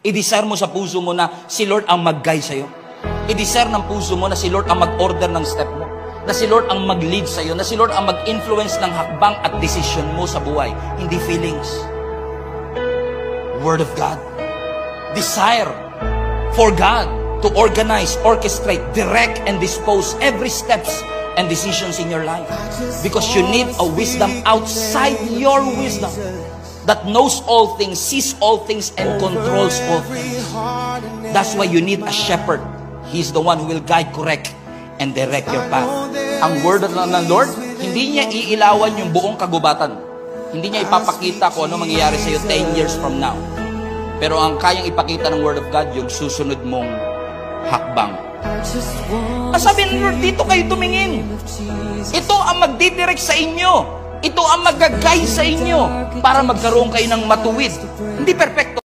I-desire mo sa puso mo na si Lord ang mag-guide sa'yo. I-desire ng puso mo na si Lord ang mag-order ng step mo. Na si Lord ang mag-lead sa'yo. Na si Lord ang mag-influence ng hakbang at decision mo sa buhay. Hindi feelings. Word of God. Desire for God to organize, orchestrate, direct, and dispose every steps and decisions in your life. Because you need a wisdom outside your wisdom that knows all things, sees all things, and controls all things. That's why you need a shepherd. He's the one who will guide, correct, and direct your path. Ang word ng Lord, hindi niya iilawan yung buong kagubatan. Hindi niya ipapakita kung ano mangyayari sa'yo 10 years from now. Pero ang kayang ipakita ng Word of God, yung susunod mong hakbang. Sabi ng Lord, dito kayo tumingin. Ito ang magdidirect sa inyo. Ito ang mag-guide sa inyo para magkaroon kayo ng matuwid. Hindi perfecto.